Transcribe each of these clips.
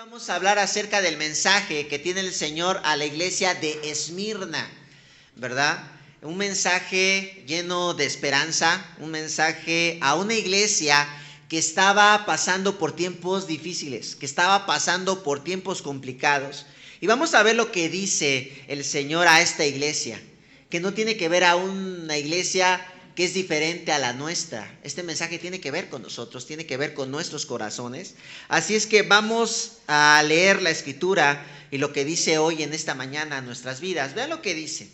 Vamos a hablar acerca del mensaje que tiene el Señor a la iglesia de Esmirna, ¿verdad? Un mensaje lleno de esperanza, un mensaje a una iglesia que estaba pasando por tiempos difíciles, que estaba pasando por tiempos complicados. Y vamos a ver lo que dice el Señor a esta iglesia, que no tiene que ver a una iglesia que es diferente a la nuestra. Este mensaje tiene que ver con nosotros, tiene que ver con nuestros corazones. Así es que vamos a leer la escritura y lo que dice hoy en esta mañana en nuestras vidas. Vean lo que dice.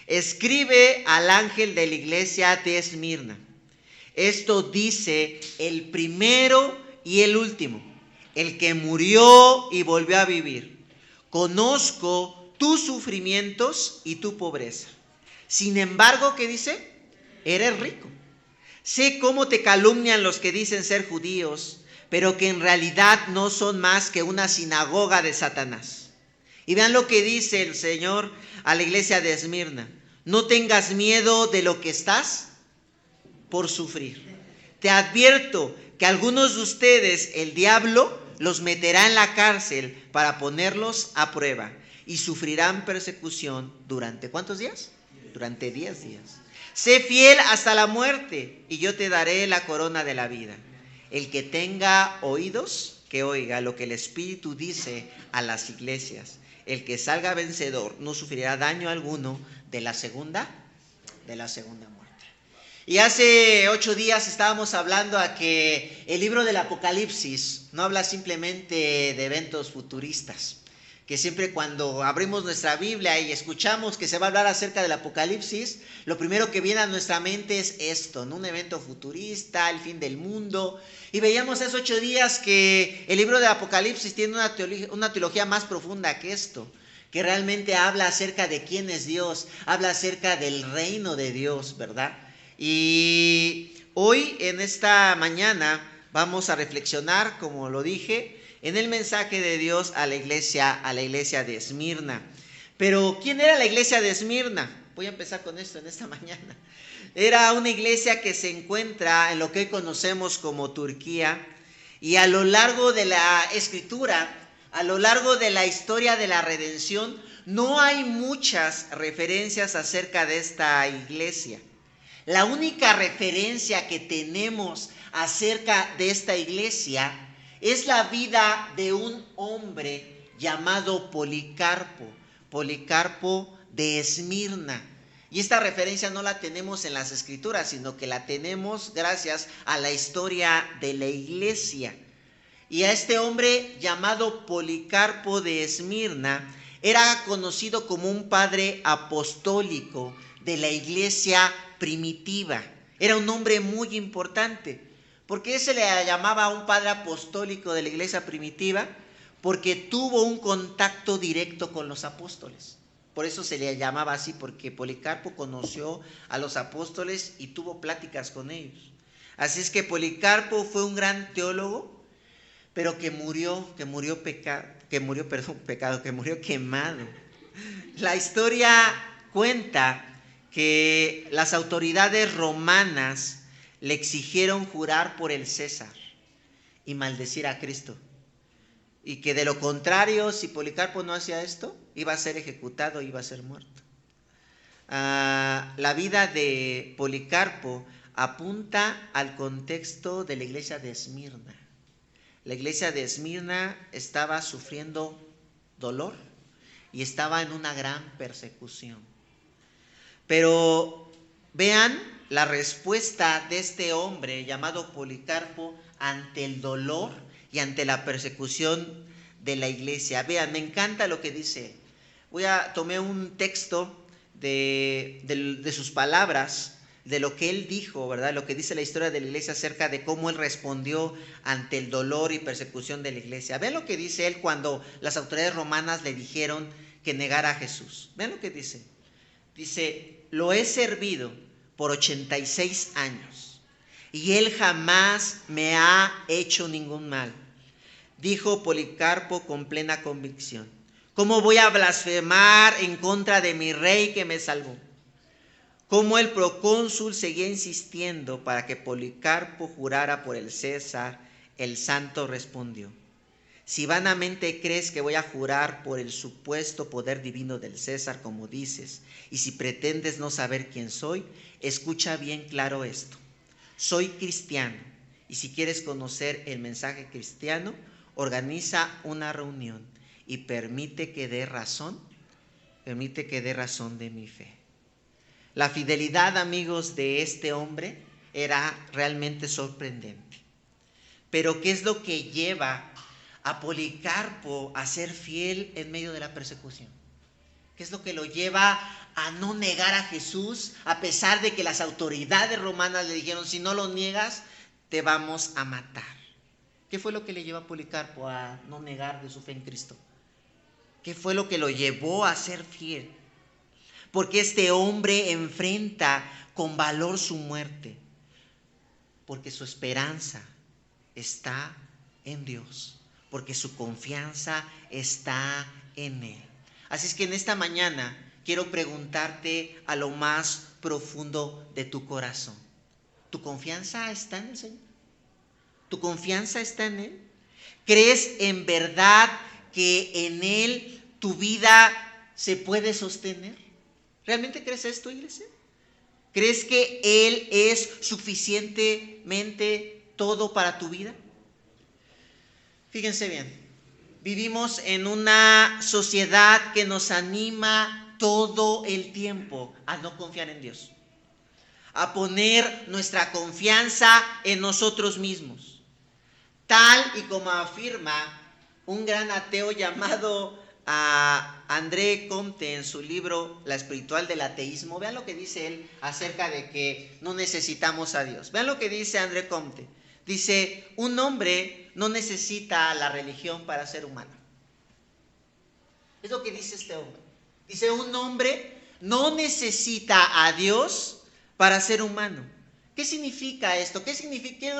Escribe al ángel de la iglesia de Esmirna. Esto dice el primero y el último, el que murió y volvió a vivir. Conozco tus sufrimientos y tu pobreza. Sin embargo, ¿qué dice? Eres rico. Sé cómo te calumnian los que dicen ser judíos, pero que en realidad no son más que una sinagoga de Satanás. Y vean lo que dice el Señor a la iglesia de Esmirna. No tengas miedo de lo que estás por sufrir. Te advierto que algunos de ustedes, el diablo, los meterá en la cárcel para ponerlos a prueba y sufrirán persecución durante ¿cuántos días? Durante 10 días. Sé fiel hasta la muerte y yo te daré la corona de la vida. El que tenga oídos, que oiga lo que el Espíritu dice a las iglesias. El que salga vencedor no sufrirá daño alguno de la segunda muerte. Y hace 8 días estábamos hablando a que el libro del Apocalipsis no habla simplemente de eventos futuristas. Que siempre cuando abrimos nuestra Biblia y escuchamos que se va a hablar acerca del Apocalipsis, lo primero que viene a nuestra mente es esto, ¿no? Un evento futurista, el fin del mundo. Y veíamos hace 8 días que el libro de Apocalipsis tiene una teología más profunda que esto, que realmente habla acerca de quién es Dios, habla acerca del reino de Dios, ¿verdad? Y hoy en esta mañana vamos a reflexionar, como lo dije, en el mensaje de Dios a la iglesia de Esmirna. Pero ¿quién era la iglesia de Esmirna? Voy a empezar con esto en esta mañana. Era una iglesia que se encuentra en lo que hoy conocemos como Turquía, y a lo largo de la escritura, a lo largo de la historia de la redención, no hay muchas referencias acerca de esta iglesia. La única referencia que tenemos acerca de esta iglesia es la vida de un hombre llamado Policarpo de Esmirna. Y esta referencia no la tenemos en las escrituras, sino que la tenemos gracias a la historia de la iglesia. Y a este hombre llamado Policarpo de Esmirna era conocido como un padre apostólico de la iglesia primitiva. Era un hombre muy importante. ¿Por qué se le llamaba un padre apostólico de la iglesia primitiva? Porque tuvo un contacto directo con los apóstoles. Por eso se le llamaba así, porque Policarpo conoció a los apóstoles y tuvo pláticas con ellos. Así es que Policarpo fue un gran teólogo, pero que murió quemado. La historia cuenta que las autoridades romanas le exigieron jurar por el César y maldecir a Cristo. Y que de lo contrario, si Policarpo no hacía esto, iba a ser ejecutado, iba a ser muerto. La vida de Policarpo apunta al contexto de la iglesia de Esmirna. La iglesia de Esmirna estaba sufriendo dolor y estaba en una gran persecución. Pero vean la respuesta de este hombre llamado Policarpo ante el dolor y ante la persecución de la iglesia. Vean, me encanta lo que dice. Tomé un texto de sus palabras, de lo que él dijo, ¿verdad? Lo que dice la historia de la iglesia acerca de cómo él respondió ante el dolor y persecución de la iglesia. Vean lo que dice él cuando las autoridades romanas le dijeron que negara a Jesús. Vean lo que dice. Dice, lo he servido por 86 años y él jamás me ha hecho ningún mal, dijo Policarpo con plena convicción. ¿Cómo voy a blasfemar en contra de mi rey que me salvó? Como el procónsul seguía insistiendo para que Policarpo jurara por el César, el santo respondió: Si vanamente crees que voy a jurar por el supuesto poder divino del César, como dices, y si pretendes no saber quién soy, escucha bien claro esto. Soy cristiano, y si quieres conocer el mensaje cristiano, organiza una reunión y permite que dé razón de mi fe. La fidelidad, amigos, de este hombre era realmente sorprendente. Pero ¿qué es lo que lleva a Policarpo a ser fiel en medio de la persecución? ¿Qué es lo que lo lleva a no negar a Jesús, a pesar de que las autoridades romanas le dijeron, si no lo niegas, te vamos a matar? ¿Qué fue lo que le llevó a Policarpo a no negar de su fe en Cristo? ¿Qué fue lo que lo llevó a ser fiel? Porque este hombre enfrenta con valor su muerte, porque su esperanza está en Dios, porque su confianza está en Él. Así es que en esta mañana quiero preguntarte a lo más profundo de tu corazón. ¿Tu confianza está en el Señor? ¿Tu confianza está en Él? ¿Crees en verdad que en Él tu vida se puede sostener? ¿Realmente crees esto, iglesia? ¿Crees que Él es suficientemente todo para tu vida? Fíjense bien, vivimos en una sociedad que nos anima todo el tiempo a no confiar en Dios, a poner nuestra confianza en nosotros mismos, tal y como afirma un gran ateo llamado André Comte en su libro La espiritual del ateísmo. Vean lo que dice él acerca de que no necesitamos a Dios. Vean lo que dice André Comte. Dice, un hombre no necesita la religión para ser humano. Es lo que dice este hombre. Dice, un hombre no necesita a Dios para ser humano. ¿Qué significa esto? ¿Qué es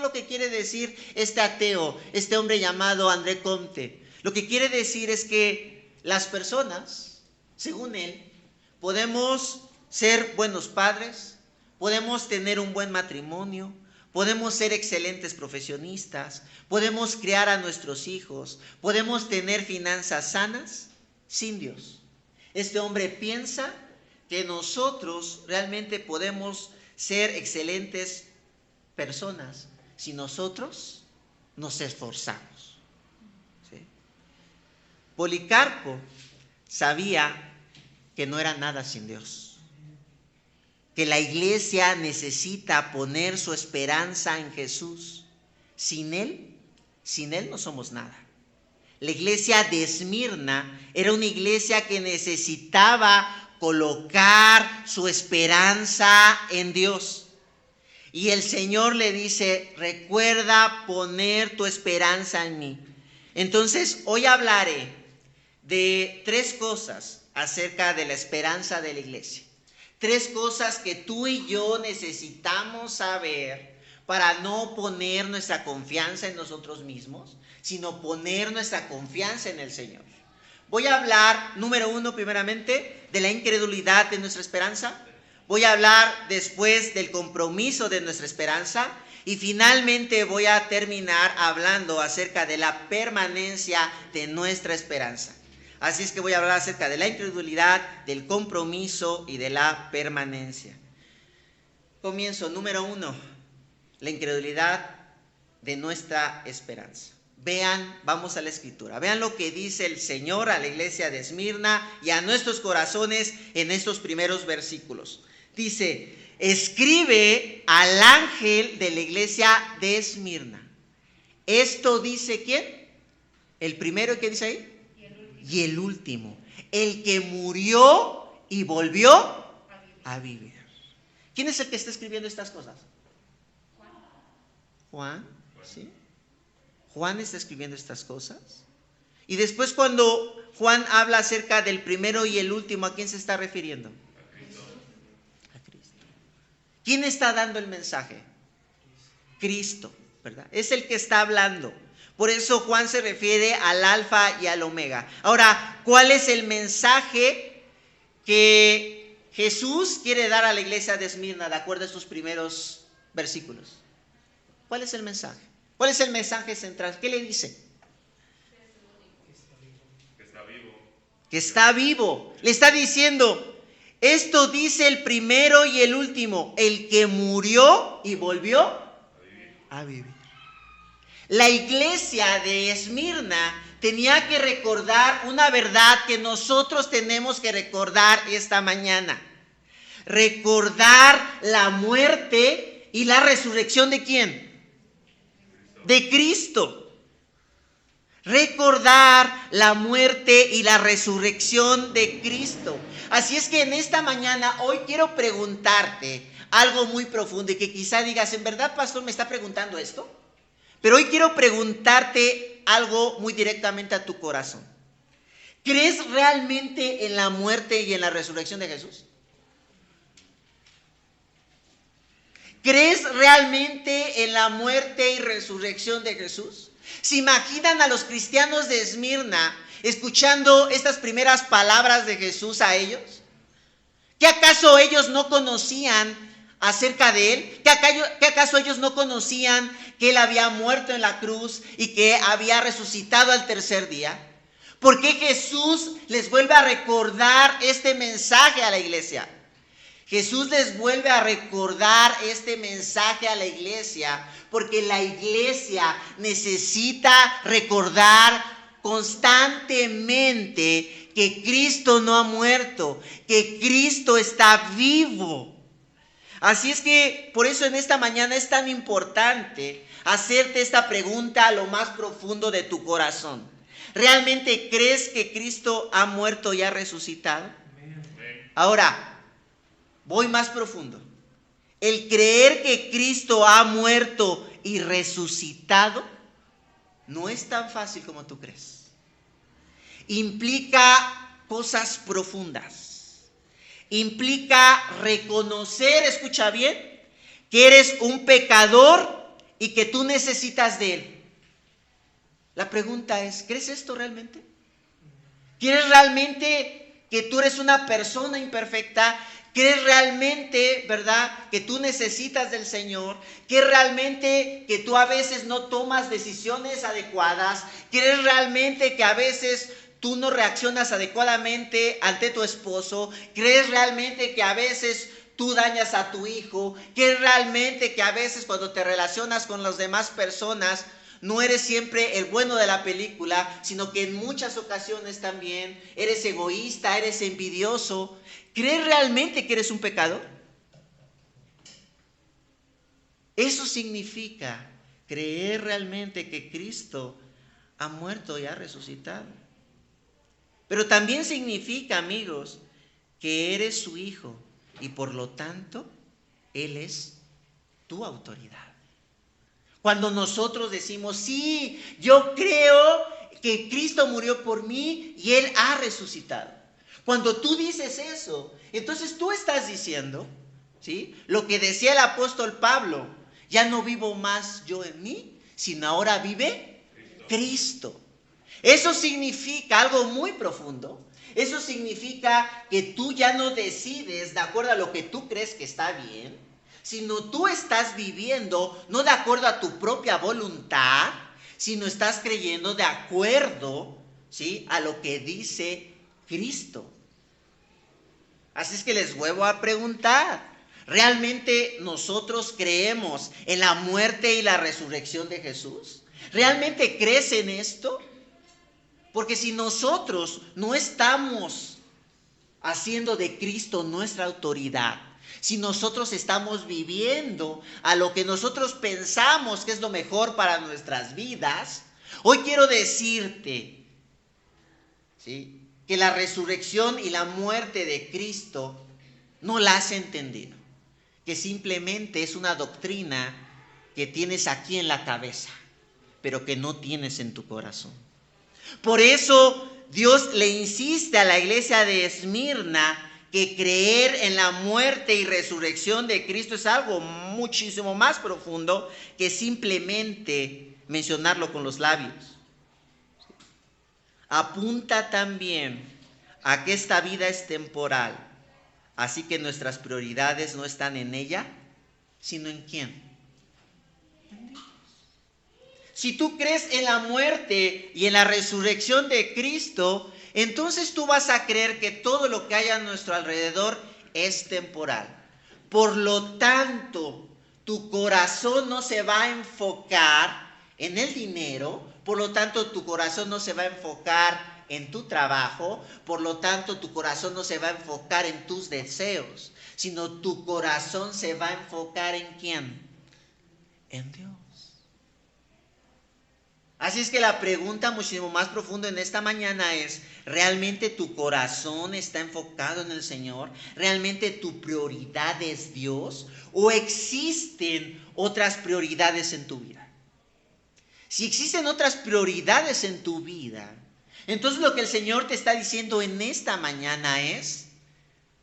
lo que quiere decir este ateo, este hombre llamado André Comte? Lo que quiere decir es que las personas, según él, podemos ser buenos padres, podemos tener un buen matrimonio, podemos ser excelentes profesionistas, podemos criar a nuestros hijos, podemos tener finanzas sanas sin Dios. Este hombre piensa que nosotros realmente podemos ser excelentes personas si nosotros nos esforzamos. ¿Sí? Policarpo sabía que no era nada sin Dios, que la iglesia necesita poner su esperanza en Jesús. Sin Él no somos nada. La iglesia de Esmirna era una iglesia que necesitaba colocar su esperanza en Dios. Y el Señor le dice, recuerda poner tu esperanza en mí. Entonces, hoy hablaré de 3 cosas acerca de la esperanza de la iglesia. 3 cosas que tú y yo necesitamos saber para no poner nuestra confianza en nosotros mismos, sino poner nuestra confianza en el Señor. Voy a hablar, número 1, primeramente, de la incredulidad de nuestra esperanza. Voy a hablar después del compromiso de nuestra esperanza. Y finalmente voy a terminar hablando acerca de la permanencia de nuestra esperanza. Así es que voy a hablar acerca de la incredulidad, del compromiso y de la permanencia. Comienzo, número 1, la incredulidad de nuestra esperanza. Vean, vamos a la escritura. Vean lo que dice el Señor a la iglesia de Esmirna y a nuestros corazones en estos primeros versículos. Dice, escribe al ángel de la iglesia de Esmirna. Esto dice ¿quién? El primero, ¿qué dice ahí? Y el último, el que murió y volvió a vivir. ¿Quién es el que está escribiendo estas cosas? Juan, ¿sí? Juan está escribiendo estas cosas. Y después cuando Juan habla acerca del primero y el último, ¿a quién se está refiriendo? A Cristo. ¿Quién está dando el mensaje? Cristo, ¿verdad? Es el que está hablando. Por eso Juan se refiere al alfa y al omega. Ahora, ¿cuál es el mensaje que Jesús quiere dar a la iglesia de Esmirna de acuerdo a estos primeros versículos? ¿Cuál es el mensaje? ¿Cuál es el mensaje central? ¿Qué le dice? que está vivo. Le está diciendo, esto dice el primero y el último, el que murió y volvió a vivir. La iglesia de Esmirna tenía que recordar una verdad que nosotros tenemos que recordar esta mañana. Recordar la muerte y la resurrección ¿de quién? De Cristo. Recordar la muerte y la resurrección de Cristo. Así es que en esta mañana, hoy quiero preguntarte algo muy profundo y que quizá digas, ¿en verdad, pastor, me está preguntando esto? Pero hoy quiero preguntarte algo muy directamente a tu corazón. ¿Crees realmente en la muerte y en la resurrección de Jesús? ¿Crees realmente en la muerte y resurrección de Jesús? ¿Se imaginan a los cristianos de Esmirna escuchando estas primeras palabras de Jesús a ellos? ¿Qué acaso ellos no conocían acerca de Él? ¿Qué acaso ellos no conocían que Él había muerto en la cruz y que había resucitado al tercer día? ¿Por qué Jesús les vuelve a recordar este mensaje a la iglesia? Jesús les vuelve a recordar este mensaje a la iglesia porque la iglesia necesita recordar constantemente que Cristo no ha muerto, que Cristo está vivo. Así es que por eso en esta mañana es tan importante hacerte esta pregunta a lo más profundo de tu corazón. ¿Realmente crees que Cristo ha muerto y ha resucitado? Ahora, voy más profundo. El creer que Cristo ha muerto y resucitado no es tan fácil como tú crees. Implica cosas profundas. Implica reconocer, escucha bien, que eres un pecador y que tú necesitas de Él. La pregunta es, ¿crees esto realmente? ¿Crees realmente que tú eres una persona imperfecta? ¿Crees realmente, verdad, que tú necesitas del Señor? ¿Crees realmente que tú a veces no tomas decisiones adecuadas? ¿Crees realmente que a veces tú no reaccionas adecuadamente ante tu esposo? ¿Crees realmente que a veces tú dañas a tu hijo? ¿Crees realmente que a veces cuando te relacionas con las demás personas no eres siempre el bueno de la película, sino que en muchas ocasiones también eres egoísta, eres envidioso? ¿Crees realmente que eres un pecador? Eso significa creer realmente que Cristo ha muerto y ha resucitado. Pero también significa, amigos, que eres su hijo y por lo tanto Él es tu autoridad. Cuando nosotros decimos, sí, yo creo que Cristo murió por mí y Él ha resucitado. Cuando tú dices eso, entonces tú estás diciendo, ¿sí?, lo que decía el apóstol Pablo, ya no vivo más yo en mí, sino ahora vive Cristo. Eso significa algo muy profundo. Eso significa que tú ya no decides de acuerdo a lo que tú crees que está bien, sino tú estás viviendo no de acuerdo a tu propia voluntad, sino estás creyendo de acuerdo, ¿sí?, a lo que dice Cristo. Así es que les vuelvo a preguntar, ¿realmente nosotros creemos en la muerte y la resurrección de Jesús? ¿Realmente crees en esto? Porque si nosotros no estamos haciendo de Cristo nuestra autoridad, si nosotros estamos viviendo a lo que nosotros pensamos que es lo mejor para nuestras vidas, hoy quiero decirte, ¿sí?, que la resurrección y la muerte de Cristo no la has entendido, que simplemente es una doctrina que tienes aquí en la cabeza, pero que no tienes en tu corazón. Por eso Dios le insiste a la iglesia de Esmirna que creer en la muerte y resurrección de Cristo es algo muchísimo más profundo que simplemente mencionarlo con los labios. Apunta también a que esta vida es temporal, así que nuestras prioridades no están en ella, sino en ¿quién? En Dios. Si tú crees en la muerte y en la resurrección de Cristo, entonces tú vas a creer que todo lo que hay a nuestro alrededor es temporal. Por lo tanto, tu corazón no se va a enfocar en el dinero, por lo tanto tu corazón no se va a enfocar en tu trabajo, por lo tanto tu corazón no se va a enfocar en tus deseos, sino tu corazón se va a enfocar ¿en quién? En Dios. Así es que la pregunta muchísimo más profunda en esta mañana es, ¿realmente tu corazón está enfocado en el Señor? ¿Realmente tu prioridad es Dios? ¿O existen otras prioridades en tu vida? Si existen otras prioridades en tu vida, entonces lo que el Señor te está diciendo en esta mañana es,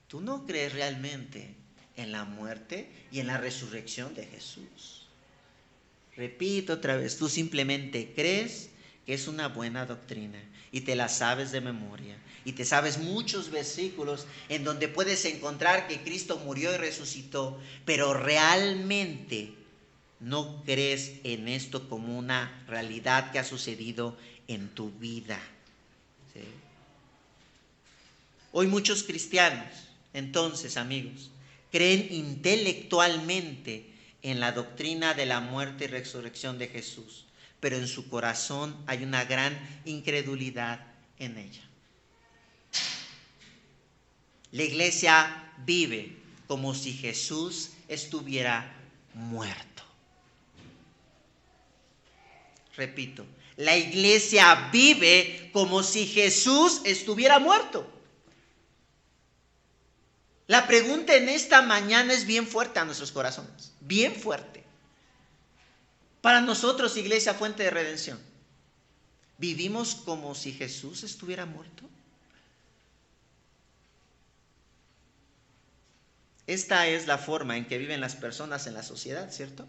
tú no crees realmente en la muerte y en la resurrección de Jesús. Repito otra vez, tú simplemente crees que es una buena doctrina y te la sabes de memoria y te sabes muchos versículos en donde puedes encontrar que Cristo murió y resucitó, pero realmente no crees en esto como una realidad que ha sucedido en tu vida. ¿Sí? Hoy muchos cristianos, entonces amigos, creen intelectualmente en la doctrina de la muerte y resurrección de Jesús, pero en su corazón hay una gran incredulidad en ella. La iglesia vive como si Jesús estuviera muerto. Repito, la iglesia vive como si Jesús estuviera muerto. La pregunta en esta mañana es bien fuerte a nuestros corazones, bien fuerte. Para nosotros, Iglesia Fuente de Redención, ¿vivimos como si Jesús estuviera muerto? Esta es la forma en que viven las personas en la sociedad, ¿cierto?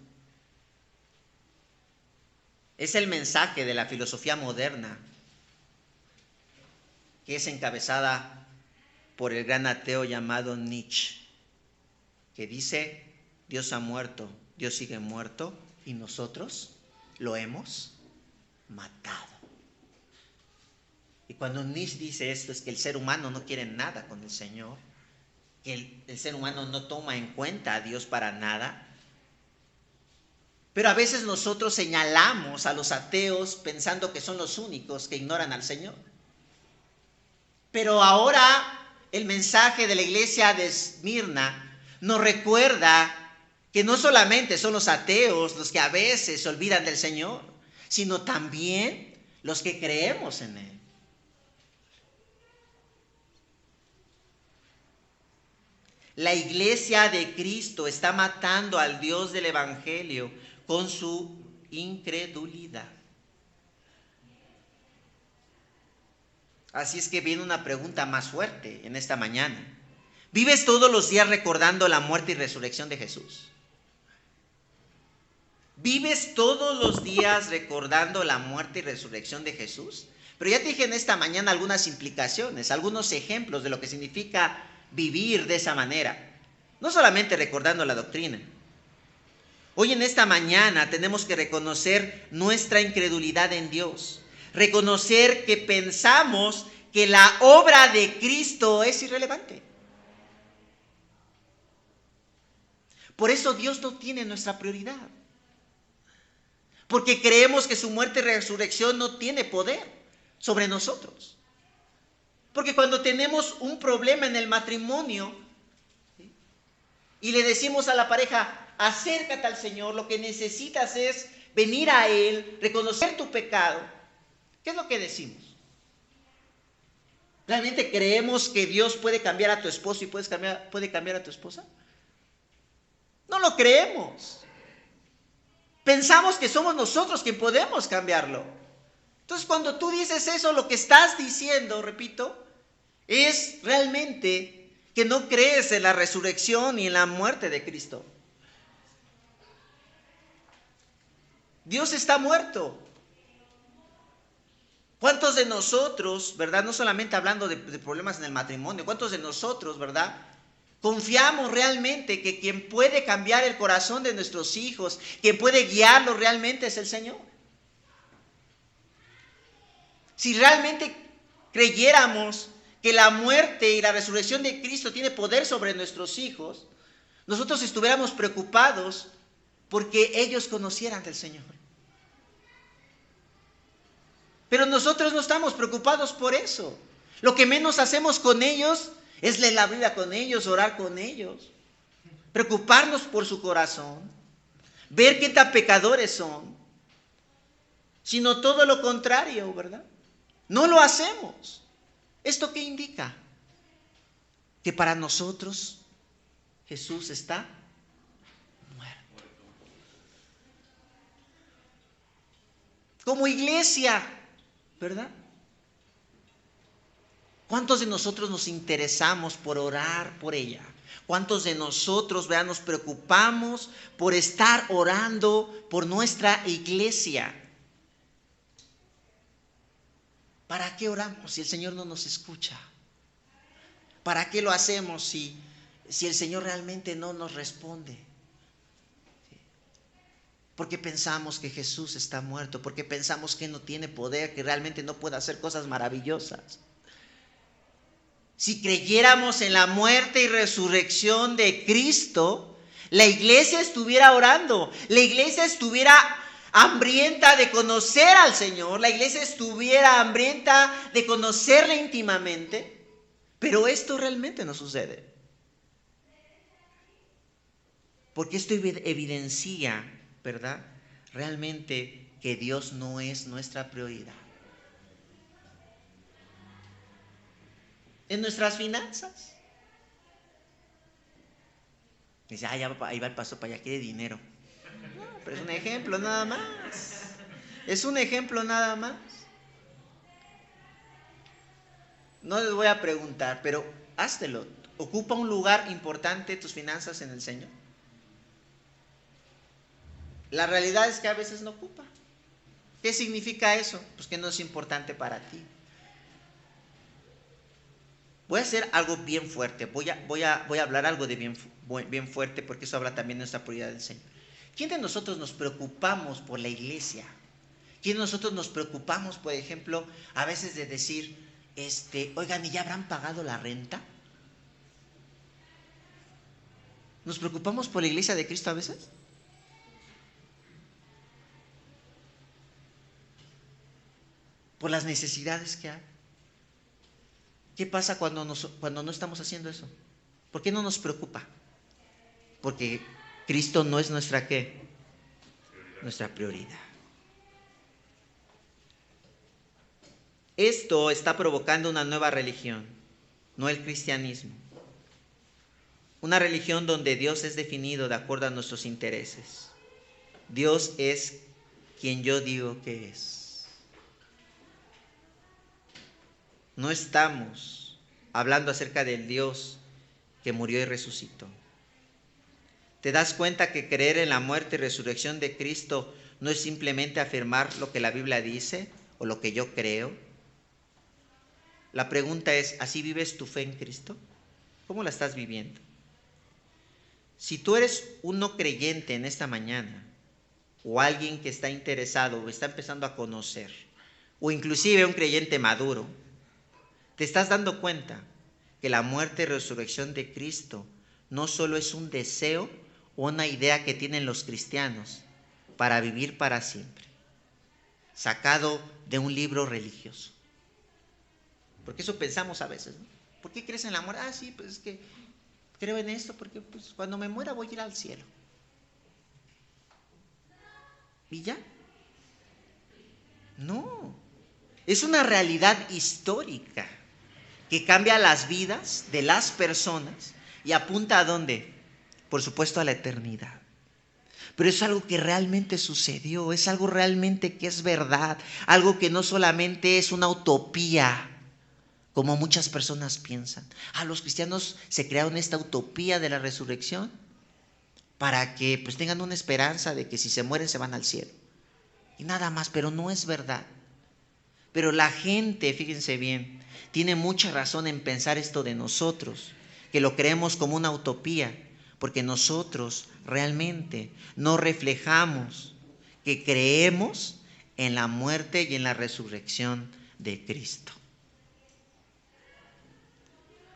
Es el mensaje de la filosofía moderna, que es encabezada por el gran ateo llamado Nietzsche, que dice, Dios ha muerto, Dios sigue muerto y nosotros lo hemos matado. Y cuando Nietzsche dice esto es que el ser humano no quiere nada con el Señor, que el ser humano no toma en cuenta a Dios para nada. Pero a veces nosotros señalamos a los ateos pensando que son los únicos que ignoran al Señor. Pero ahora el mensaje de la iglesia de Esmirna nos recuerda que no solamente son los ateos los que a veces se olvidan del Señor, sino también los que creemos en Él. La iglesia de Cristo está matando al Dios del Evangelio con su incredulidad. Así es que viene una pregunta más fuerte en esta mañana. ¿Vives todos los días recordando la muerte y resurrección de Jesús? ¿Vives todos los días recordando la muerte y resurrección de Jesús? Pero ya te dije en esta mañana algunas implicaciones, algunos ejemplos de lo que significa vivir de esa manera. No solamente recordando la doctrina. Hoy en esta mañana tenemos que reconocer nuestra incredulidad en Dios. Reconocer que pensamos que la obra de Cristo es irrelevante. Por eso Dios no tiene nuestra prioridad. Porque creemos que su muerte y resurrección no tiene poder sobre nosotros. Porque cuando tenemos un problema en el matrimonio, ¿sí?, y le decimos a la pareja, acércate al Señor, lo que necesitas es venir a Él, reconocer tu pecado. ¿Qué es lo que decimos? ¿Realmente creemos que Dios puede cambiar a tu esposo y puede cambiar a tu esposa? No lo creemos. Pensamos que somos nosotros quien podemos cambiarlo. Entonces, cuando tú dices eso, lo que estás diciendo, repito, es realmente que no crees en la resurrección y en la muerte de Cristo. Dios está muerto. ¿Cuántos de nosotros, verdad, no solamente hablando de problemas en el matrimonio, cuántos de nosotros, verdad, confiamos realmente que quien puede cambiar el corazón de nuestros hijos, quien puede guiarlos realmente es el Señor? Si realmente creyéramos que la muerte y la resurrección de Cristo tiene poder sobre nuestros hijos, nosotros estuviéramos preocupados porque ellos conocieran del Señor. Pero nosotros no estamos preocupados por eso. Lo que menos hacemos con ellos es leer la Biblia con ellos, orar con ellos, preocuparnos por su corazón, ver qué tan pecadores son, sino todo lo contrario, ¿verdad? No lo hacemos. ¿Esto qué indica? Que para nosotros Jesús está muerto. Como iglesia, ¿verdad? ¿Cuántos de nosotros nos interesamos por orar por ella? ¿Cuántos de nosotros, vean, nos preocupamos por estar orando por nuestra iglesia? ¿Para qué oramos si el Señor no nos escucha? ¿Para qué lo hacemos si el Señor realmente no nos responde? Porque pensamos que Jesús está muerto, porque pensamos que no tiene poder, que realmente no puede hacer cosas maravillosas. Si creyéramos en la muerte y resurrección de Cristo, la iglesia estuviera orando, la iglesia estuviera hambrienta de conocer al Señor, la iglesia estuviera hambrienta de conocerle íntimamente, pero esto realmente no sucede. Porque esto evidencia, ¿verdad?, realmente que Dios no es nuestra prioridad. En nuestras finanzas. Dice, ahí va el paso para allá, quiere dinero. No, pero es un ejemplo nada más. Es un ejemplo nada más. No les voy a preguntar, pero háztelo. ¿Ocupa un lugar importante tus finanzas en el Señor? La realidad es que a veces no ocupa. ¿Qué significa eso? Pues que no es importante para ti. Voy a hacer algo bien fuerte, voy a hablar algo de bien fuerte, porque eso habla también de nuestra prioridad del Señor. ¿Quién de nosotros nos preocupamos por la iglesia? ¿Quién de nosotros nos preocupamos, por ejemplo, a veces de decir, oigan, ¿y ya habrán pagado la renta? ¿Nos preocupamos por la iglesia de Cristo a veces? ¿Por las necesidades que hay? ¿Qué pasa cuando no estamos haciendo eso? ¿Por qué no nos preocupa? Porque Cristo no es nuestra ¿qué? Nuestra prioridad. Esto está provocando una nueva religión, no el cristianismo. Una religión donde Dios es definido de acuerdo a nuestros intereses. Dios es quien yo digo que es. No estamos hablando acerca del Dios que murió y resucitó. ¿Te das cuenta que creer en la muerte y resurrección de Cristo no es simplemente afirmar lo que la Biblia dice o lo que yo creo? La pregunta es, ¿así vives tu fe en Cristo? ¿Cómo la estás viviendo? Si tú eres un no creyente en esta mañana, o alguien que está interesado o está empezando a conocer, o inclusive un creyente maduro, te estás dando cuenta que la muerte y resurrección de Cristo no solo es un deseo o una idea que tienen los cristianos para vivir para siempre, sacado de un libro religioso. Porque eso pensamos a veces, ¿no? ¿Por qué crees en la muerte? Sí, pues es que creo en esto porque pues, cuando me muera voy a ir al cielo. ¿Y ya? No, es una realidad histórica que cambia las vidas de las personas y apunta ¿a dónde? Por supuesto a la eternidad. Pero es algo que realmente sucedió, es algo realmente que es verdad, algo que no solamente es una utopía, como muchas personas piensan. Los cristianos se crearon esta utopía de la resurrección para que pues tengan una esperanza de que si se mueren se van al cielo. Y nada más, pero no es verdad. Pero la gente, fíjense bien, tiene mucha razón en pensar esto de nosotros, que lo creemos como una utopía, porque nosotros realmente no reflejamos que creemos en la muerte y en la resurrección de Cristo.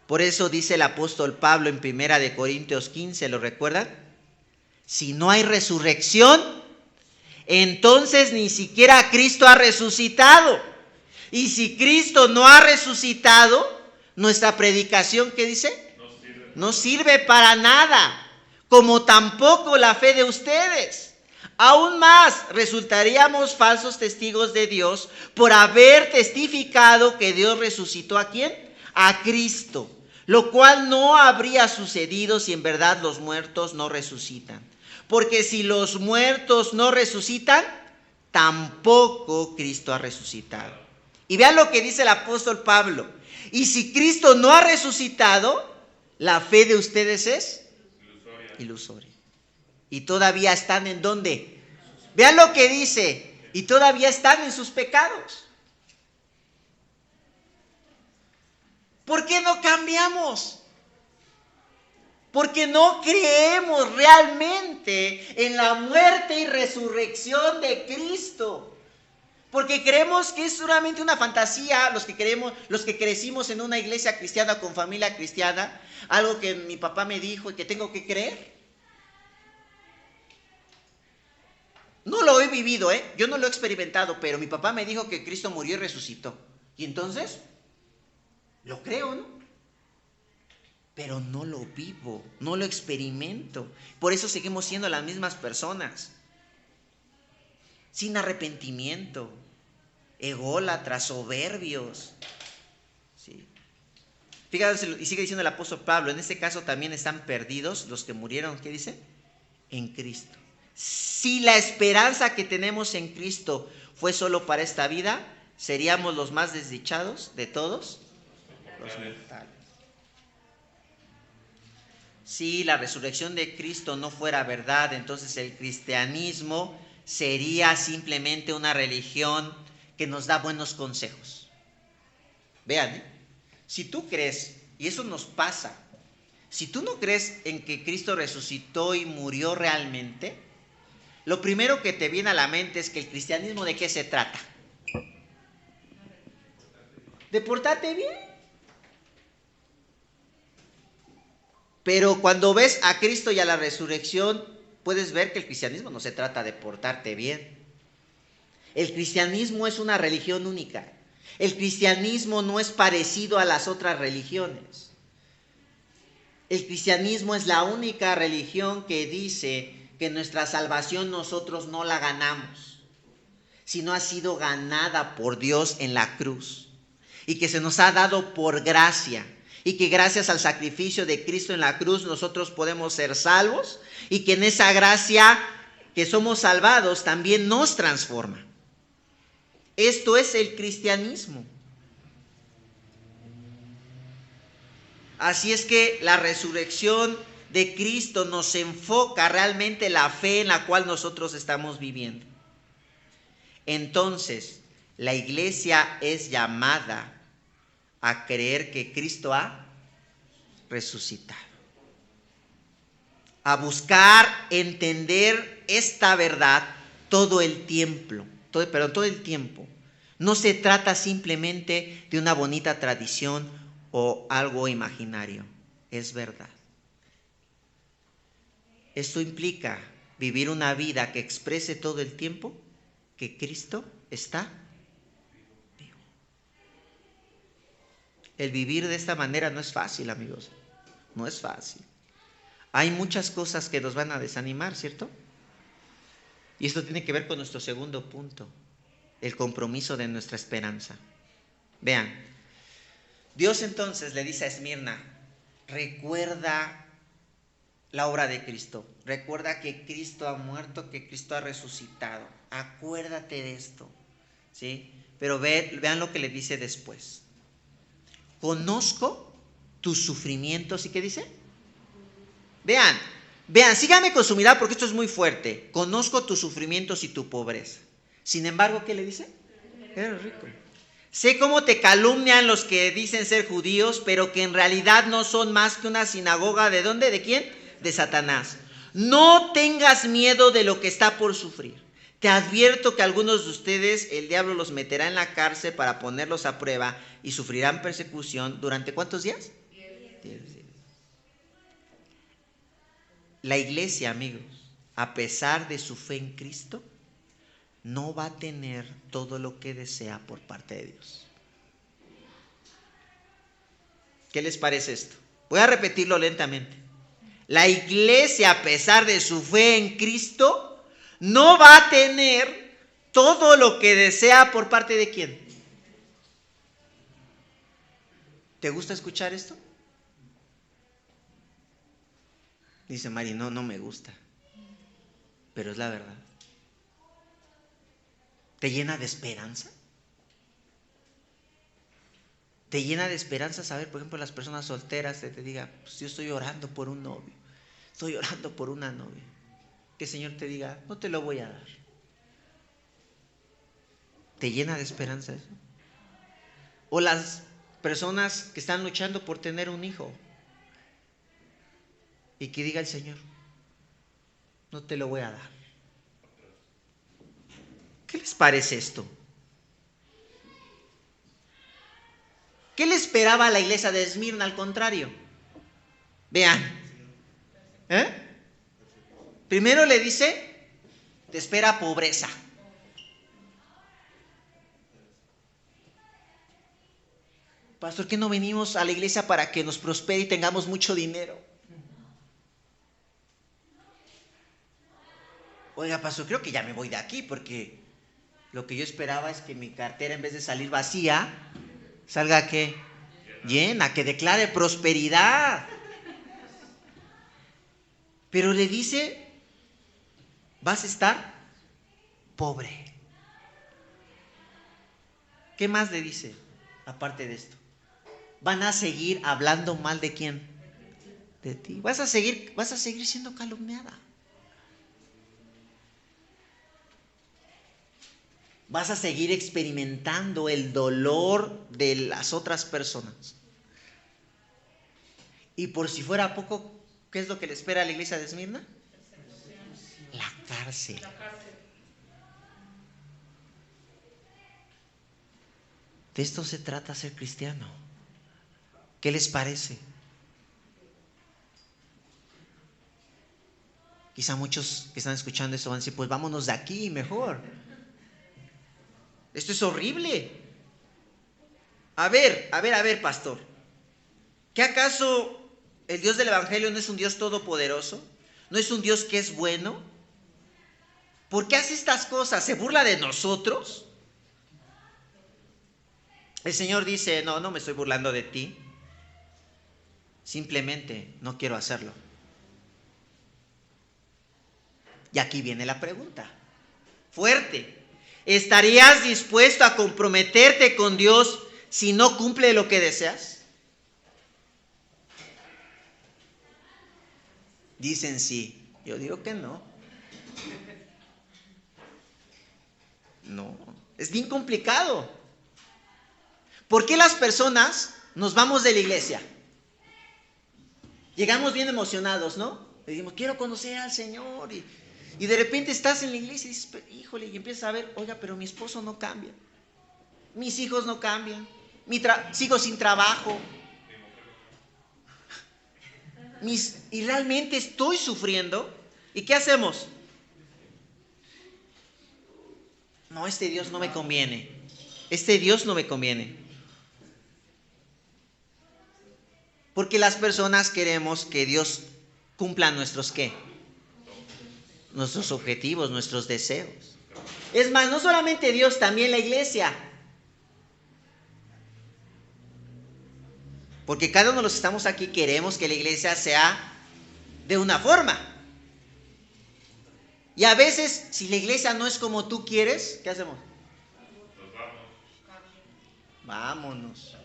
Por eso dice el apóstol Pablo en 1 Corintios 15, ¿lo recuerdan? Si no hay resurrección, entonces ni siquiera Cristo ha resucitado. Y si Cristo no ha resucitado, nuestra predicación, ¿qué dice? No sirve para nada, como tampoco la fe de ustedes. Aún más, resultaríamos falsos testigos de Dios por haber testificado que Dios resucitó ¿a quién? A Cristo, lo cual no habría sucedido si en verdad los muertos no resucitan. Porque si los muertos no resucitan, tampoco Cristo ha resucitado. Y vean lo que dice el apóstol Pablo. Y si Cristo no ha resucitado, la fe de ustedes es ilusoria. Y todavía están ¿en dónde? Vean lo que dice. Y todavía están en sus pecados. ¿Por qué no cambiamos? Porque no creemos realmente en la muerte y resurrección de Cristo. Porque creemos que es solamente una fantasía, los que crecimos en una iglesia cristiana con familia cristiana, algo que mi papá me dijo y que tengo que creer. No lo he vivido, yo no lo he experimentado, pero mi papá me dijo que Cristo murió y resucitó. Y entonces, lo creo, ¿no? Pero no lo vivo, no lo experimento. Por eso seguimos siendo las mismas personas. Sin arrepentimiento, ególatras, soberbios. ¿Sí? Fíjense, y sigue diciendo el apóstol Pablo, en este caso también están perdidos los que murieron, ¿qué dice? En Cristo. Si la esperanza que tenemos en Cristo fue solo para esta vida, seríamos los más desdichados de todos los mortales. Si la resurrección de Cristo no fuera verdad, entonces el cristianismo sería simplemente una religión que nos da buenos consejos. Vean, si tú crees, y eso nos pasa, si tú no crees en que Cristo resucitó y murió realmente, lo primero que te viene a la mente es que el cristianismo, ¿de qué se trata? De portarte bien. Pero cuando ves a Cristo y a la resurrección, puedes ver que el cristianismo no se trata de portarte bien. El cristianismo es una religión única. El cristianismo no es parecido a las otras religiones. El cristianismo es la única religión que dice que nuestra salvación nosotros no la ganamos, sino ha sido ganada por Dios en la cruz. Y que se nos ha dado por gracia. Y que gracias al sacrificio de Cristo en la cruz nosotros podemos ser salvos. Y que en esa gracia que somos salvados también nos transforma. Esto es el cristianismo. Así es que la resurrección de Cristo nos enfoca realmente la fe en la cual nosotros estamos viviendo. Entonces, la iglesia es llamada a creer que Cristo ha resucitado. A buscar entender esta verdad todo el tiempo. Todo el tiempo. No se trata simplemente de una bonita tradición o algo imaginario. Es verdad. Esto implica vivir una vida que exprese todo el tiempo que Cristo está vivo. El vivir de esta manera no es fácil, amigos. No es fácil. Hay muchas cosas que nos van a desanimar, ¿cierto? Y esto tiene que ver con nuestro segundo punto, el compromiso de nuestra esperanza. Vean, Dios entonces le dice a Esmirna, recuerda la obra de Cristo, recuerda que Cristo ha muerto, que Cristo ha resucitado, acuérdate de esto, ¿sí? Pero vean lo que le dice después. Conozco tus sufrimientos, ¿y qué dice? Vean, síganme con su mirada porque esto es muy fuerte. Conozco tus sufrimientos y tu pobreza. Sin embargo, ¿qué le dice? Eres rico. Sé cómo te calumnian los que dicen ser judíos, pero que en realidad no son más que una sinagoga. ¿De dónde? ¿De quién? De Satanás. No tengas miedo de lo que está por sufrir. Te advierto que algunos de ustedes el diablo los meterá en la cárcel para ponerlos a prueba y sufrirán persecución durante ¿cuántos días? 10 días. La iglesia, amigos, a pesar de su fe en Cristo, no va a tener todo lo que desea por parte de Dios. ¿Qué les parece esto? Voy a repetirlo lentamente. La iglesia, a pesar de su fe en Cristo, no va a tener todo lo que desea por parte de ¿quién? ¿Te gusta escuchar esto? Dice Mari, no me gusta. Pero es la verdad. ¿Te llena de esperanza? ¿Te llena de esperanza saber, por ejemplo, las personas solteras te digan, pues yo estoy orando por un novio, estoy orando por una novia? Que el Señor te diga, no te lo voy a dar. ¿Te llena de esperanza eso? O las personas que están luchando por tener un hijo y que diga el Señor, no te lo voy a dar. ¿Qué les parece esto? ¿Qué le esperaba a la iglesia de Esmirna? Al contrario. Vean. Primero le dice, te espera pobreza. Pastor, ¿qué no venimos a la iglesia para que nos prospere y tengamos mucho dinero? Oiga, pastor, creo que ya me voy de aquí porque lo que yo esperaba es que mi cartera, en vez de salir vacía, salga ¿qué? Llena, que declare prosperidad. Pero le dice, vas a estar pobre. ¿Qué más le dice aparte de esto? Van a seguir hablando mal ¿de quién? De ti. Vas a seguir siendo calumniada. Vas a seguir experimentando el dolor de las otras personas. Y por si fuera poco, ¿qué es lo que le espera a la iglesia de Esmirna? La cárcel. De esto se trata ser cristiano. ¿Qué les parece? Quizá muchos que están escuchando esto van a decir, pues vámonos de aquí mejor. Esto es horrible. A ver, pastor. ¿Qué acaso el Dios del Evangelio no es un Dios todopoderoso? ¿No es un Dios que es bueno? ¿Por qué hace estas cosas? ¿Se burla de nosotros? El Señor dice, no me estoy burlando de ti. Simplemente no quiero hacerlo. Y aquí viene la pregunta. Fuerte. ¿Estarías dispuesto a comprometerte con Dios si no cumple lo que deseas? Dicen sí. Yo digo que no. No. Es bien complicado. ¿Por qué las personas nos vamos de la iglesia? Llegamos bien emocionados, ¿no? Le decimos, quiero conocer al Señor. Y de repente estás en la iglesia y dices, híjole, y empiezas a ver, oiga, pero mi esposo no cambia. Mis hijos no cambian. Sigo sin trabajo. Y realmente estoy sufriendo. ¿Y qué hacemos? No, este Dios no me conviene. Este Dios no me conviene. Porque las personas queremos que Dios cumpla nuestros ¿qué? Nuestros objetivos, nuestros deseos. Es más, no solamente Dios, también la iglesia. Porque cada uno de los que estamos aquí queremos que la iglesia sea de una forma. Y a veces, si la iglesia no es como tú quieres, ¿qué hacemos? Nos vamos. Vámonos.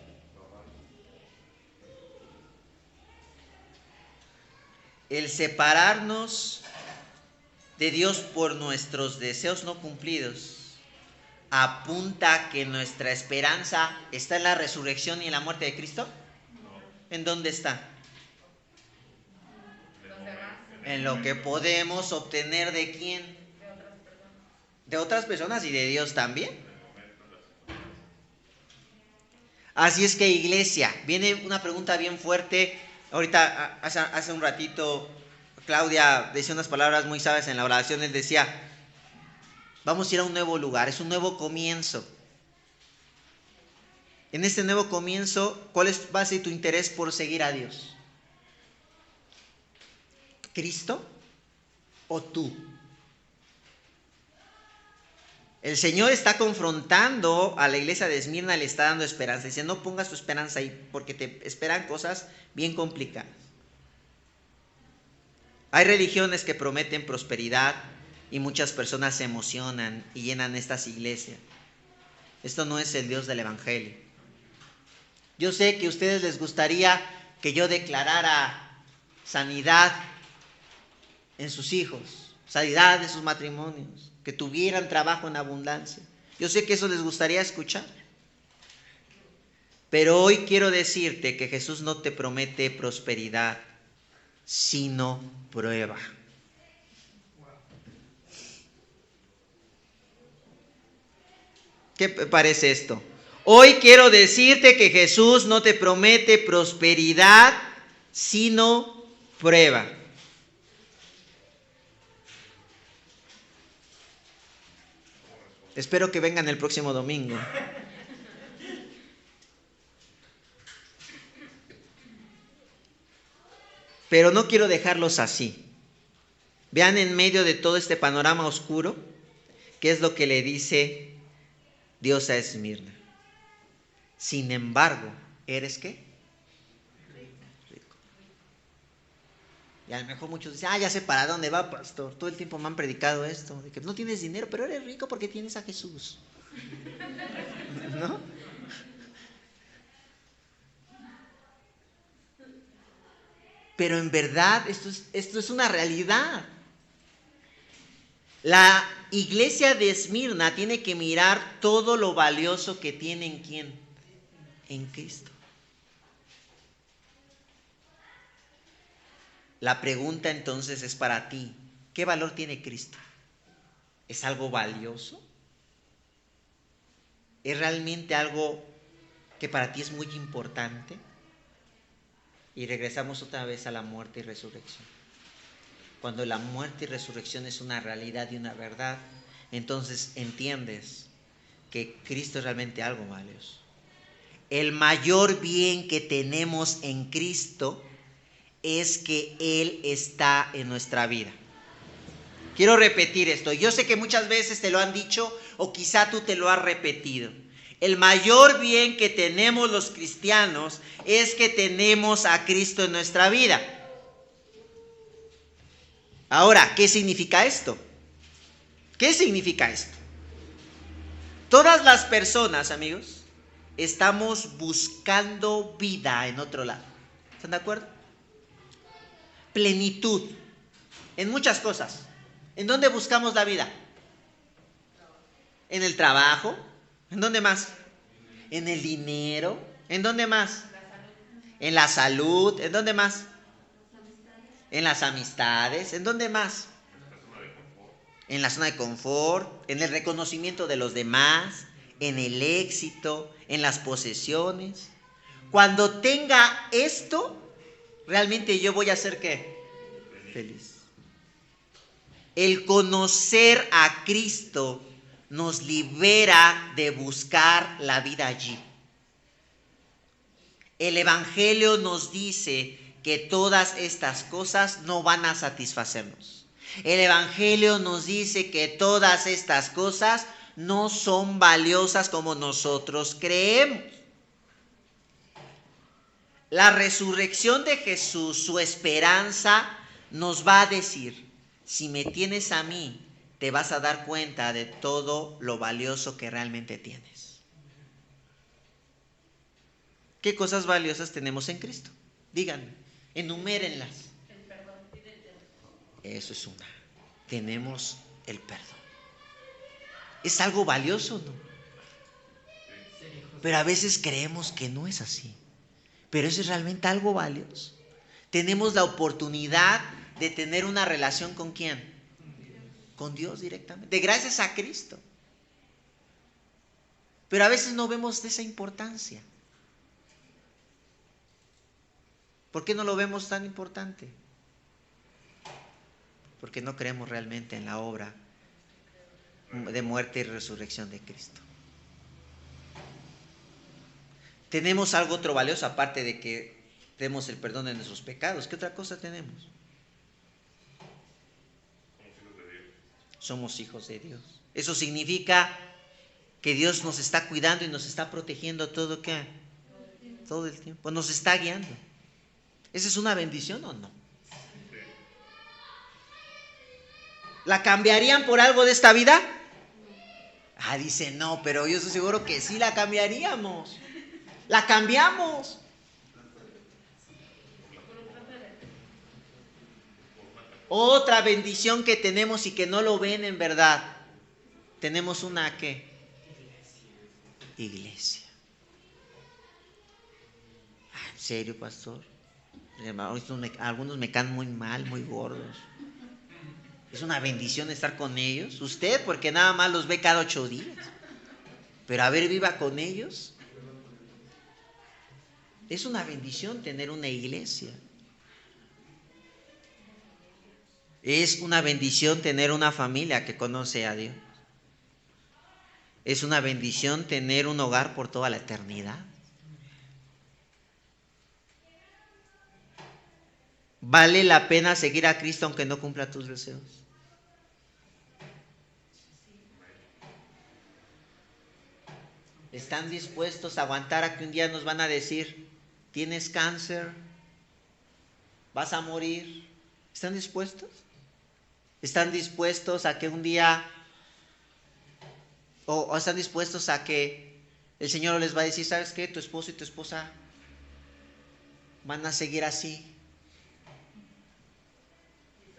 El separarnos de Dios por nuestros deseos no cumplidos apunta a que nuestra esperanza está en la resurrección y en la muerte de Cristo. ¿En dónde está? En lo que podemos obtener ¿de quién? De otras personas y de Dios también. Así es que, iglesia, viene una pregunta bien fuerte. Ahorita, hace un ratito, Claudia decía unas palabras muy sabias en la oración. Él decía, vamos a ir a un nuevo lugar, es un nuevo comienzo. En este nuevo comienzo, ¿cuál va a ser tu interés por seguir a Dios? ¿Cristo o tú? El Señor está confrontando a la iglesia de Esmirna, le está dando esperanza. Dice, no pongas tu esperanza ahí porque te esperan cosas bien complicadas. Hay religiones que prometen prosperidad y muchas personas se emocionan y llenan estas iglesias. Esto no es el Dios del Evangelio. Yo sé que a ustedes les gustaría que yo declarara sanidad en sus hijos, sanidad en sus matrimonios, que tuvieran trabajo en abundancia. Yo sé que eso les gustaría escuchar. Pero hoy quiero decirte que Jesús no te promete prosperidad, sino prueba. ¿Qué parece esto? Hoy quiero decirte que Jesús no te promete prosperidad, sino prueba. Espero que vengan el próximo domingo. Pero no quiero dejarlos así. Vean en medio de todo este panorama oscuro, qué es lo que le dice Dios a Esmirna. Sin embargo, ¿eres qué? Rico. Y a lo mejor muchos dicen, ya sé para dónde va, pastor. Todo el tiempo me han predicado esto, de que no tienes dinero, pero eres rico porque tienes a Jesús. ¿No? Pero en verdad esto es una realidad. La iglesia de Esmirna tiene que mirar todo lo valioso que tiene en ¿quién? En Cristo. La pregunta entonces es para ti, ¿qué valor tiene Cristo? ¿Es algo valioso? ¿Es realmente algo que para ti es muy importante? Y regresamos otra vez a la muerte y resurrección. Cuando la muerte y resurrección es una realidad y una verdad, entonces entiendes que Cristo es realmente algo valioso. El mayor bien que tenemos en Cristo es que Él está en nuestra vida. Quiero repetir esto. Yo sé que muchas veces te lo han dicho o quizá tú te lo has repetido. El mayor bien que tenemos los cristianos es que tenemos a Cristo en nuestra vida. Ahora, ¿qué significa esto? ¿Qué significa esto? Todas las personas, amigos, estamos buscando vida en otro lado. ¿Están de acuerdo? Plenitud en muchas cosas. ¿En dónde buscamos la vida? ¿En el trabajo? ¿En dónde más? ¿En el dinero? ¿En dónde más? ¿En la salud? ¿En dónde más? ¿En las amistades? ¿En dónde más? En la zona de confort, en el reconocimiento de los demás, en el éxito, en las posesiones. Cuando tenga esto, realmente yo voy a ser ¿qué? Feliz. El conocer a Cristo nos libera de buscar la vida allí. El Evangelio nos dice que todas estas cosas no van a satisfacernos. El Evangelio nos dice que todas estas cosas no son valiosas como nosotros creemos. La resurrección de Jesús, su esperanza, nos va a decir, si me tienes a mí, te vas a dar cuenta de todo lo valioso que realmente tienes. ¿Qué cosas valiosas tenemos en Cristo? Díganme, enumérenlas. Eso es una. Tenemos el perdón. ¿Es algo valioso? No. Pero a veces creemos que no es así. Pero eso es realmente algo valioso. Tenemos la oportunidad de tener una relación ¿con quién? con Dios directamente, gracias a Cristo. Pero a veces no vemos esa importancia. ¿Por qué no lo vemos tan importante? Porque no creemos realmente en la obra de muerte y resurrección de Cristo. Tenemos algo otro valioso, aparte de que tenemos el perdón de nuestros pecados. ¿Qué otra cosa tenemos? Somos hijos de Dios. Eso significa que Dios nos está cuidando y nos está protegiendo todo el tiempo. Nos está guiando. ¿Esa es una bendición o no? ¿La cambiarían por algo de esta vida? Dice no, pero yo estoy seguro que sí la cambiaríamos. La cambiamos. Otra bendición que tenemos y que no lo ven en verdad. Tenemos una ¿qué? Iglesia. ¿En serio, pastor? Algunos me caen muy mal, muy gordos. Es una bendición estar con ellos. Usted, porque nada más los ve cada 8 días. Pero a ver, viva con ellos. Es una bendición tener una iglesia. Es una bendición tener una familia que conoce a Dios. Es una bendición tener un hogar por toda la eternidad. ¿Vale la pena seguir a Cristo aunque no cumpla tus deseos? ¿Están dispuestos a aguantar a que un día nos van a decir, tienes cáncer, vas a morir? ¿Están dispuestos? ¿Están dispuestos a que un día, o están dispuestos a que el Señor les va a decir, ¿sabes qué? Tu esposo y tu esposa van a seguir así.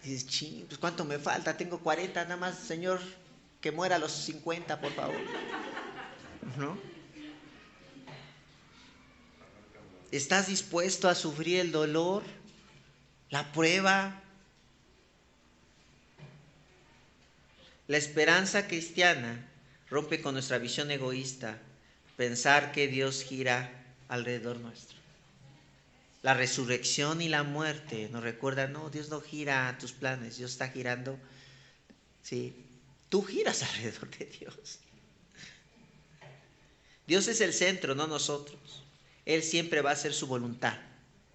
Y dices, ching, pues ¿cuánto me falta? Tengo 40, nada más, Señor, que muera a los 50, por favor. ¿No? ¿Estás dispuesto a sufrir el dolor, la prueba? La esperanza cristiana rompe con nuestra visión egoísta, pensar que Dios gira alrededor nuestro. La resurrección y la muerte nos recuerdan, no, Dios no gira a tus planes, Dios está girando, sí, tú giras alrededor de Dios. Dios es el centro, no nosotros. Él siempre va a hacer su voluntad,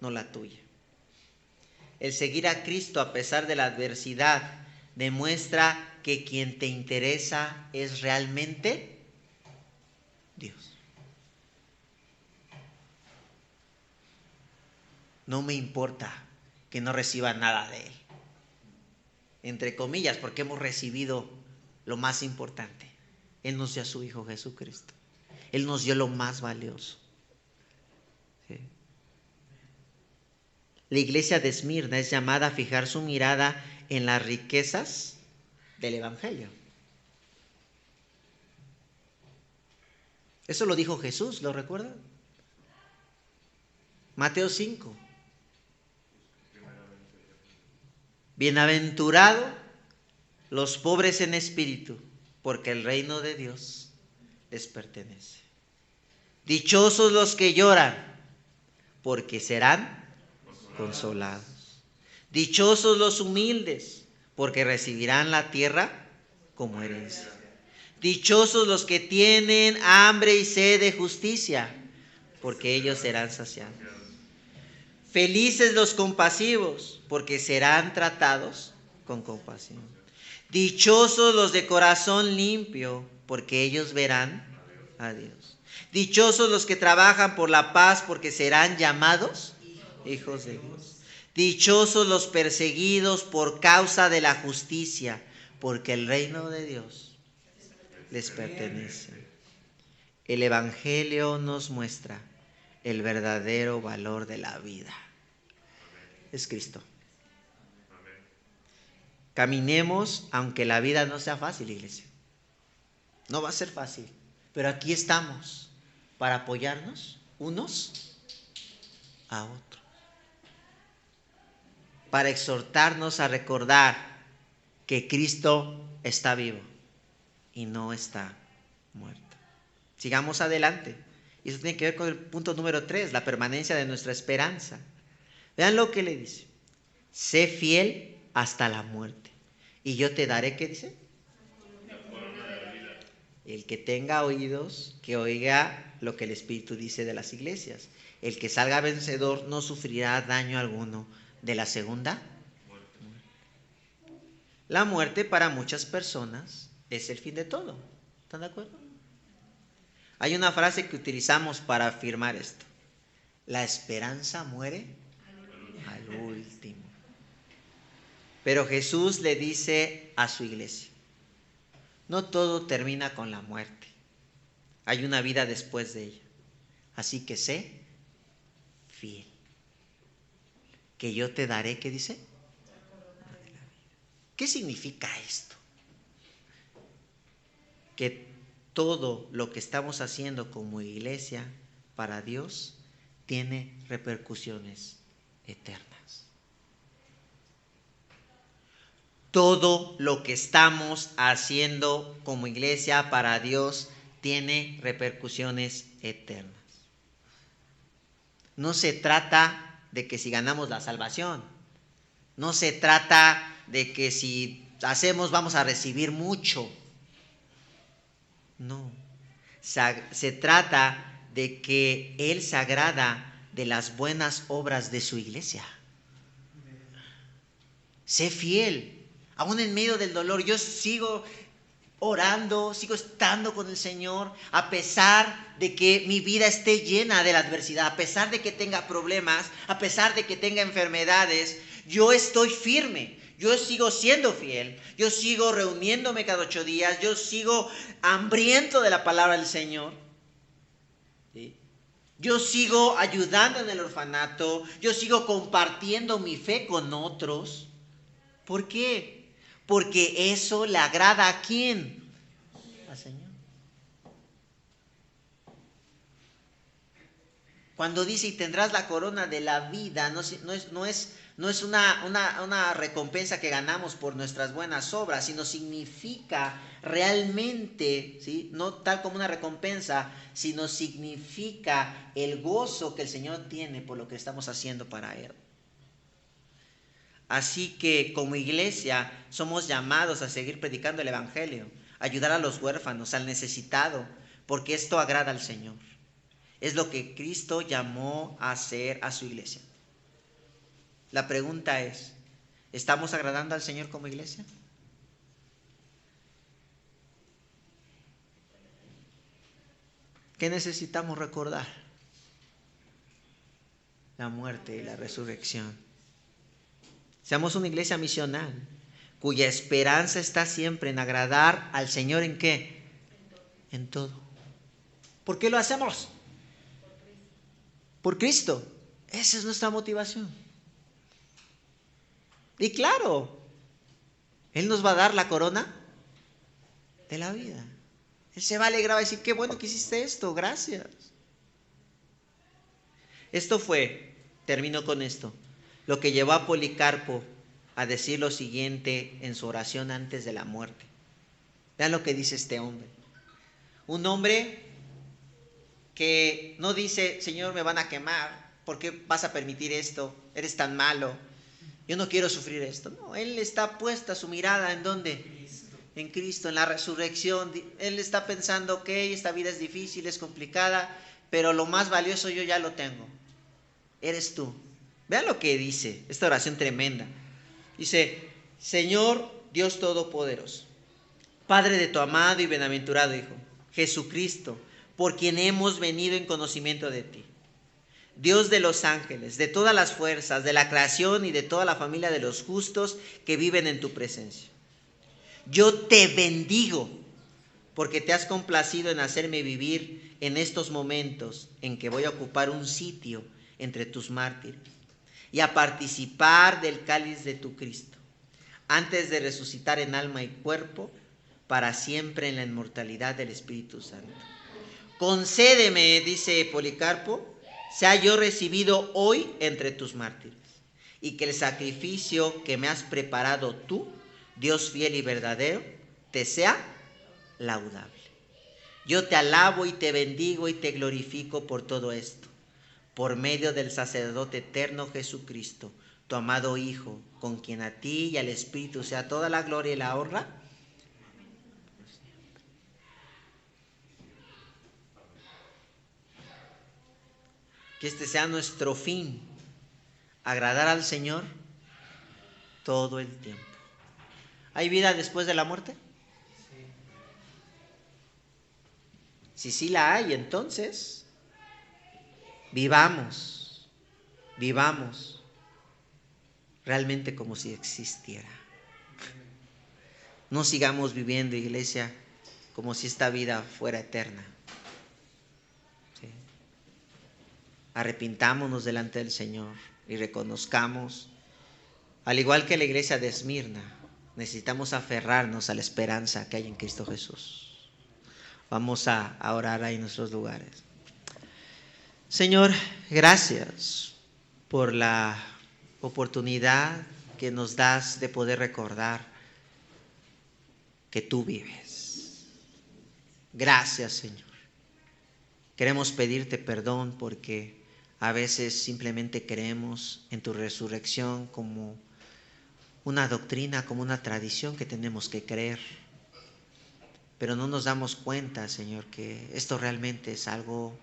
no la tuya. El seguir a Cristo a pesar de la adversidad demuestra que quien te interesa es realmente Dios. No me importa que no reciba nada de Él. Entre comillas, porque hemos recibido lo más importante. Él nos dio a su Hijo Jesucristo. Él nos dio lo más valioso. ¿Sí? La iglesia de Esmirna es llamada a fijar su mirada en las riquezas del Evangelio. Eso lo dijo Jesús, ¿lo recuerdan? Mateo 5. Bienaventurado los pobres en espíritu, porque el reino de Dios les pertenece. Dichosos los que lloran, porque serán consolados. Dichosos los humildes, porque recibirán la tierra como herencia. Dichosos los que tienen hambre y sed de justicia, porque ellos serán saciados. Felices los compasivos, porque serán tratados con compasión. Dichosos los de corazón limpio, porque ellos verán a Dios. Dichosos los que trabajan por la paz, porque serán llamados hijos de Dios. Dichosos los perseguidos por causa de la justicia, porque el reino de Dios les pertenece. El Evangelio nos muestra el verdadero valor de la vida. Es Cristo. Caminemos aunque la vida no sea fácil, iglesia. No va a ser fácil, pero aquí estamos para apoyarnos unos a otros. Para exhortarnos a recordar que Cristo está vivo y no está muerto. Sigamos adelante. Y eso tiene que ver con el punto número 3, la permanencia de nuestra esperanza. Vean lo que le dice. Sé fiel hasta la muerte. Y yo te daré, ¿qué dice? El que tenga oídos, que oiga lo que el Espíritu dice de las iglesias. El que salga vencedor no sufrirá daño alguno de la segunda muerte. La muerte para muchas personas es el fin de todo. ¿Están de acuerdo? Hay una frase que utilizamos para afirmar esto. La esperanza muere al último. Pero Jesús le dice a su iglesia, no todo termina con la muerte. Hay una vida después de ella. Así que sé fiel. Que yo te daré, ¿qué dice? ¿Qué significa esto? Que todo lo que estamos haciendo como iglesia para Dios tiene repercusiones eternas. Todo lo que estamos haciendo como iglesia para Dios tiene repercusiones eternas. No se trata de que si ganamos la salvación, no se trata de que si hacemos vamos a recibir mucho. No, se trata de que Él se agrada de las buenas obras de su iglesia. Sé fiel. Aún en medio del dolor, yo sigo orando, sigo estando con el Señor, a pesar de que mi vida esté llena de la adversidad, a pesar de que tenga problemas, a pesar de que tenga enfermedades, yo estoy firme, yo sigo siendo fiel, yo sigo reuniéndome cada 8 días, yo sigo hambriento de la palabra del Señor. ¿Sí? Yo sigo ayudando en el orfanato, yo sigo compartiendo mi fe con otros. ¿Por qué? Porque eso le agrada ¿a quién? Al Señor. Cuando dice y tendrás la corona de la vida, no es una recompensa que ganamos por nuestras buenas obras, sino significa realmente, ¿sí? No tal como una recompensa, sino significa el gozo que el Señor tiene por lo que estamos haciendo para Él. Así que como iglesia somos llamados a seguir predicando el Evangelio, ayudar a los huérfanos, al necesitado, porque esto agrada al Señor. Es lo que Cristo llamó a hacer a su iglesia. La pregunta es, ¿estamos agradando al Señor como iglesia? ¿Qué necesitamos recordar? La muerte y la resurrección. Seamos una iglesia misional, cuya esperanza está siempre en agradar al Señor ¿en qué? En todo. ¿Por qué lo hacemos? Por Cristo. Esa es nuestra motivación. Y claro, Él nos va a dar la corona de la vida. Él se va a alegrar, va a decir, qué bueno que hiciste esto, gracias. Esto fue, termino con esto, lo que llevó a Policarpo a decir lo siguiente en su oración antes de la muerte. Vean lo que dice este hombre. Un hombre que no dice, Señor, me van a quemar, ¿por qué vas a permitir esto? Eres tan malo, yo no quiero sufrir esto. No, él está puesta su mirada ¿en dónde? En Cristo, en la resurrección. Él está pensando, ok, esta vida es difícil, es complicada, pero lo más valioso yo ya lo tengo. Eres tú. Vean lo que dice, esta oración tremenda. Dice, Señor Dios Todopoderoso, Padre de tu amado y bienaventurado Hijo, Jesucristo, por quien hemos venido en conocimiento de ti. Dios de los ángeles, de todas las fuerzas, de la creación y de toda la familia de los justos que viven en tu presencia. Yo te bendigo porque te has complacido en hacerme vivir en estos momentos en que voy a ocupar un sitio entre tus mártires y a participar del cáliz de tu Cristo, antes de resucitar en alma y cuerpo para siempre en la inmortalidad del Espíritu Santo. Concédeme, dice Policarpo, sea yo recibido hoy entre tus mártires, y que el sacrificio que me has preparado tú Dios fiel y verdadero, te sea laudable. Yo te alabo y te bendigo y te glorifico por todo esto, por medio del sacerdote eterno Jesucristo, tu amado Hijo, con quien a ti y al Espíritu sea toda la gloria y la honra. Que este sea nuestro fin, agradar al Señor todo el tiempo. ¿Hay vida después de la muerte? Si sí la hay, entonces vivamos realmente como si existiera. No sigamos viviendo, iglesia, como si esta vida fuera eterna. ¿Sí? Arrepintámonos delante del Señor y reconozcamos, al igual que la iglesia de Esmirna, necesitamos aferrarnos a la esperanza que hay en Cristo Jesús. Vamos a orar ahí en nuestros lugares. Señor, gracias por la oportunidad que nos das de poder recordar que tú vives. Gracias, Señor. Queremos pedirte perdón porque a veces simplemente creemos en tu resurrección como una doctrina, como una tradición que tenemos que creer. Pero no nos damos cuenta, Señor, que esto realmente es algo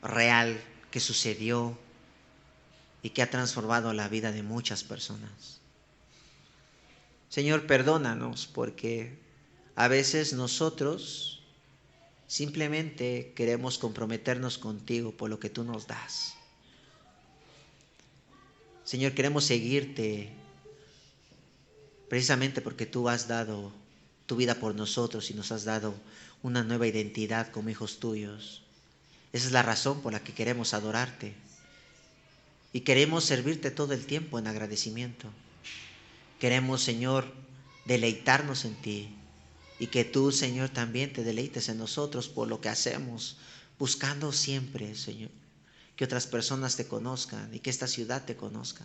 real que sucedió y que ha transformado la vida de muchas personas. Señor, perdónanos porque a veces nosotros simplemente queremos comprometernos contigo por lo que tú nos das. Señor, queremos seguirte precisamente porque tú has dado tu vida por nosotros y nos has dado una nueva identidad como hijos tuyos. Esa es la razón por la que queremos adorarte y queremos servirte todo el tiempo en agradecimiento. Queremos, Señor, deleitarnos en ti y que tú, Señor, también te deleites en nosotros por lo que hacemos, buscando siempre, Señor, que otras personas te conozcan y que esta ciudad te conozca.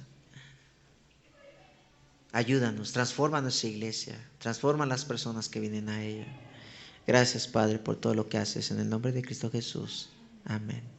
Ayúdanos, transforma nuestra iglesia, transforma a las personas que vienen a ella. Gracias, Padre, por todo lo que haces. En el nombre de Cristo Jesús. Amén.